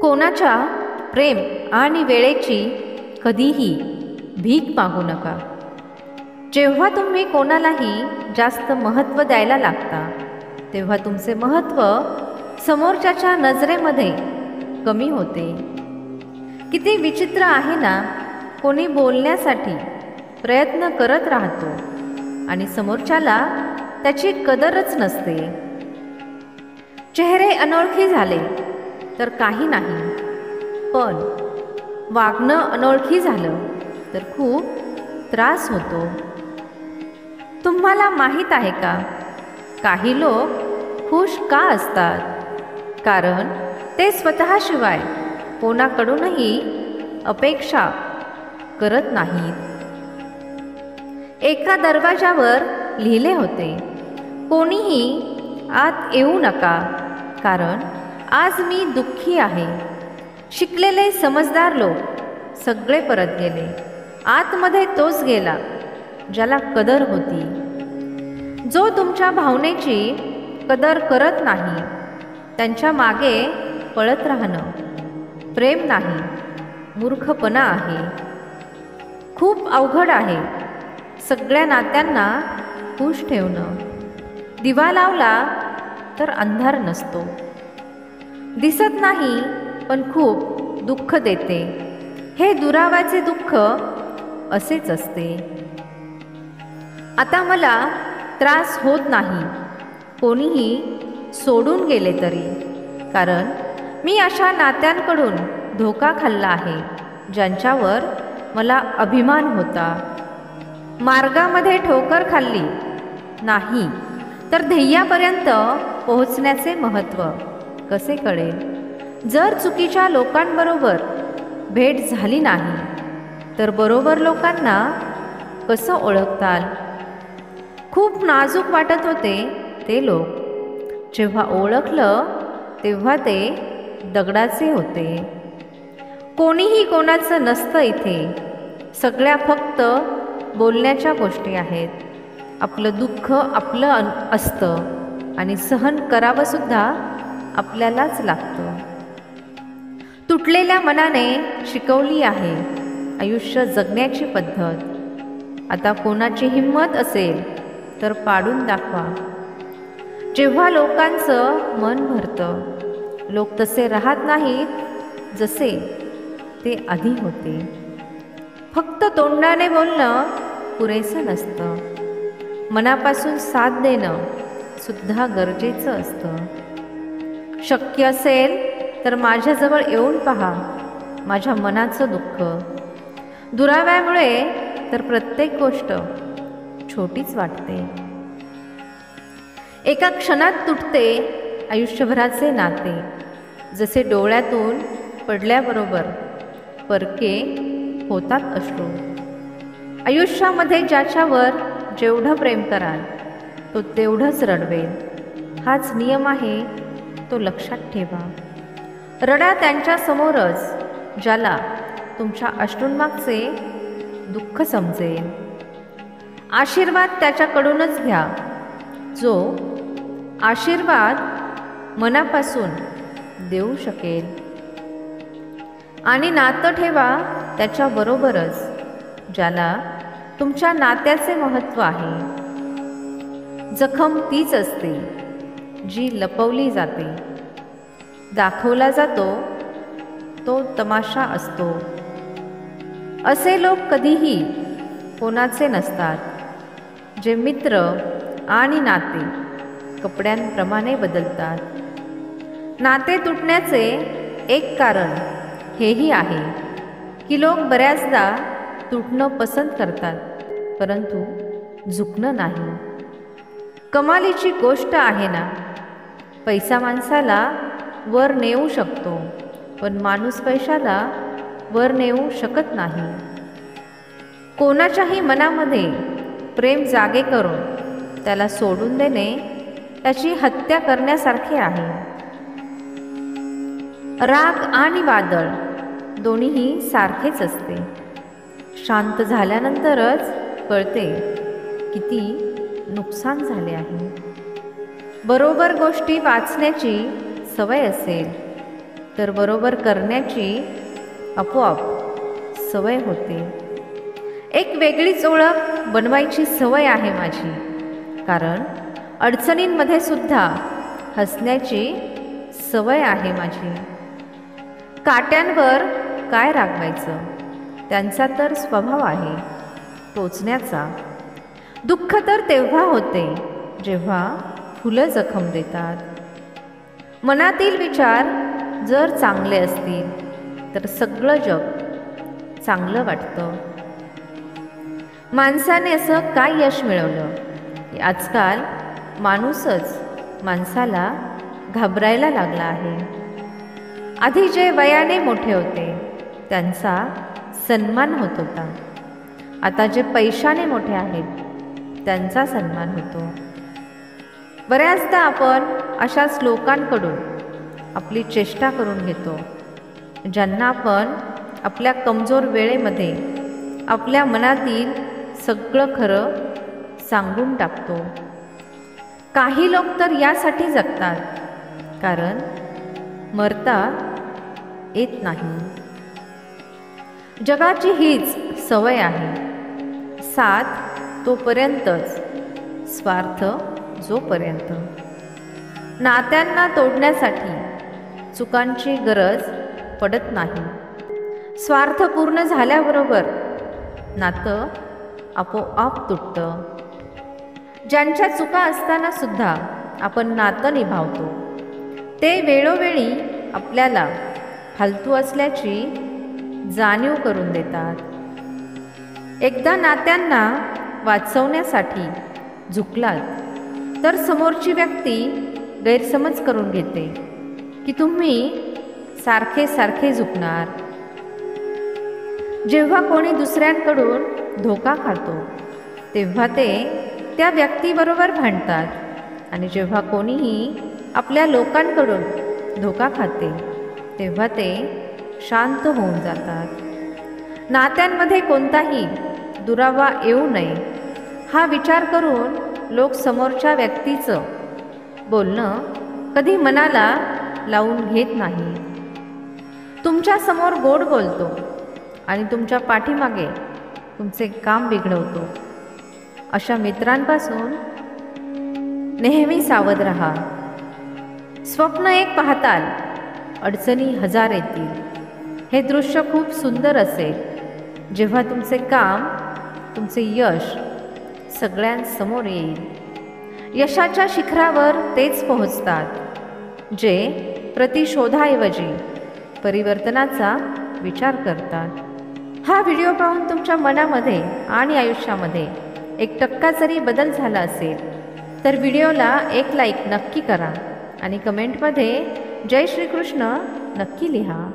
कोणाच्या प्रेम आणि वेळेची कधीही भीक मागू नका. जेव्हा तुम्ही कोणालाही जास्त महत्त्व द्यायला लागता तेव्हा तुमचे महत्त्व समोरच्याच्या नजरेमध्ये कमी होते. किती विचित्र आहे ना, कोणी बोलण्यासाठी प्रयत्न करत राहतो आणि समोरच्याला त्याची कदरच नसते. चेहरे अनोळखी झाले तर काही नाही, पण वागणं अनोळखी झालं तर खूप त्रास होतो. तुम्हाला माहीत आहे का, काही लोक खुश का असतात? कारण ते स्वतःशिवाय कोणाकडूनही अपेक्षा करत नाहीत. एका दरवाजावर लिहिले होते, कोणीही आत येऊ नका, कारण आज मी दुःखी आहे. शिकलेले समजदार लोक सगळे परत गेले. आतमध्ये तोच गेला ज्याला कदर होती. जो तुमच्या भावनेची कदर करत नाही त्यांच्या मागे पळत राहणं प्रेम नाही, मूर्खपणा आहे. खूप अवघड आहे सगळ्या नात्यांना खुश ठेवणं. दिवा लावला तर अंधार नसतो. दिसत नाही पण खूप दुःख देते. हे दुरावाचे दुःख असेच असते. आता मला त्रास होत नाही कोणीही सोडून गेले तरी, कारण मी अशा नात्यांकडून धोका खाल्ला आहे ज्यांच्यावर मला अभिमान होता. मार्गामध्ये ठोकर खाल्ली नाही तर ध्येयापर्यंत पोहोचण्याचे महत्त्व कसे कळेल? जर चुकीच्या लोकांबरोबर भेट झाली नाही तर बरोबर लोकांना कसं ओळखताल? खूप नाजूक वाटत होते ते लोक. जेव्हा ओळखलं तेव्हा ते दगडाचे होते. कोणीही कोणाचं नसतं इथे. सगळ्या फक्त बोलण्याच्या गोष्टी आहेत. आपलं दुःख आपलं असतं आणि सहन करावंसुद्धा आपल्यालाच लागतं. तुटलेल्या मनाने शिकवली आहे आयुष्य जगण्याची पद्धत. आता कोणाची हिंमत असेल तर पाडून दाखवा. जेव्हा लोकांचं मन भरतं, लोक तसे राहत नाहीत जसे ते आधी होते. फक्त तोंडाने बोलणं पुरेसं नसतं. मनापासून साथ देणं सुद्धा गरजेचं असतं. शक्य असेल तर माझ्याजवळ येऊन पहा माझ्या मनाचं दुःख. दुराव्यामुळे तर प्रत्येक गोष्ट छोटीच वाटते. एका क्षणात तुटते आयुष्यभराचे नाते. जसे डोळ्यातून पडल्याबरोबर परके होतात अश्रू. आयुष्यामध्ये ज्याच्यावर जेवढं प्रेम कराल तो तेवढंच रडवेल. हाच नियम आहे, तो लक्षात ठेवा. रडा त्यांच्यासमोरच ज्याला तुमच्या अश्रूंमागचे दुःख समजेल. आशीर्वाद त्याच्याकडूनच घ्या जो आशीर्वाद मनापासून देऊ शकेल. आणि नातं ठेवा त्याच्याबरोबरच ज्याला तुमच्या नात्याचे महत्त्व आहे. जखम तीच असते जी लपवली जाते. दाखवला जातो तो तमाशा असतो. असे लोक कधीही कोणाचे नसतात. जे मित्र आणि नाते कपड्यांप्रमाणे बदलतात. नाते तुटण्याचे एक कारण हेही आहे की लोक बऱ्याचदा तुटणं पसंत करतात, परंतु झुकणं नाही. कमालीची गोष्ट आहे ना, पैसा माणसाला वर नेऊ शकतो, पण माणूस पैशाला वर नेऊ शकत नाही. कोणाच्याही मनामध्ये प्रेम जागे करून त्याला सोडून देणे त्याची हत्या करण्यासारखे आहे. राग आणि वादळ दोन्हीही सारखेच असते. शांत झाल्यानंतरच कळते किती नुकसान झाले आहे. बरोबर गोष्टी वाचण्याची सवय असेल तर बरोबर करण्याची आपोआप सवय होते. एक वेगळीच ओळख बनवायची सवय आहे माझी, कारण अडचणींमध्ये सुद्धा हसण्याची सवय आहे माझी. काट्यांवर काय रागवायचं, त्यांचा तर स्वभाव आहे टोचण्याचा. दुःख तर तेव्हा होते जेव्हा फुलं जखम देतात. मनातील विचार जर चांगले असतील तर सगळं जग चांगलं वाटतं. माणसाने असं काय यश मिळवलं की आजकाल माणूसच माणसाला घाबरायला लागला आहे. आधी जे वयाने मोठे होते त्यांचा सन्मान होत होता, आता जे पैशाने मोठे आहेत त्यांचा सन्मान होतो. बऱ्याचदा आपण अशाच लोकांकडून आपली चेष्टा करून घेतो, ज्यांना आपण आपल्या कमजोर वेळेमध्ये आपल्या मनातील सगळं खरं सांगून टाकतो. काही लोक तर यासाठी जगतात कारण मरता येत नाही. जगाची हीच सवय आहे, साथ तोपर्यंतच, स्वार्थ जोपर्यंत. नात्यांना तोडण्यासाठी चुकांची गरज पडत नाही. स्वार्थ पूर्ण झाल्याबरोबर नातं आपोआप तुटतं. ज्यांच्या चुका असताना सुद्धा आपण नातं निभावतो ते वेळोवेळी आपल्याला फालतू असल्याची जाणीव करून देतात. एकदा नात्यांना वाचवण्यासाठी झुकलात तर समोरची व्यक्ती गैरसमज करून घेते की तुम्ही सारखे सारखे झुकणार. जेव्हा कोणी दुसऱ्यांकडून धोका खातो तेव्हा ते त्या व्यक्तीबरोबर भांडतात आणि जेव्हा कोणीही आपल्या लोकांकडून धोका खाते तेव्हा ते शांत होऊन जातात. नात्यांमध्ये कोणताही दुरावा येऊ नये हा विचार करून लोक समोरच्या व्यक्तीचं बोलणं कधी मनाला लावून घेत नाही. तुमच्या समोर गोड बोलतो आणि तुमच्या पाठीमागे तुमचे काम बिघडवतो. अशा मित्रांपासून नेहमी सावध राहा. स्वप्न एक पाहताल, अडचणी हजार येतील. हे दृश्य खूप सुंदर असेल जेव्हा तुमचे काम, तुमचे यश सगळ्यांसमोर येईल. यशाच्या शिखरावर तेच पोहोचतात जे प्रतिशोधाऐवजी परिवर्तनाचा विचार करतात. हा व्हिडिओ पाहून तुमच्या मनामध्ये आणि आयुष्यामध्ये 1% जरी बदल झाला असेल तर व्हिडिओला एक लाईक नक्की करा आणि कमेंटमध्ये जय श्रीकृष्ण नक्की लिहा.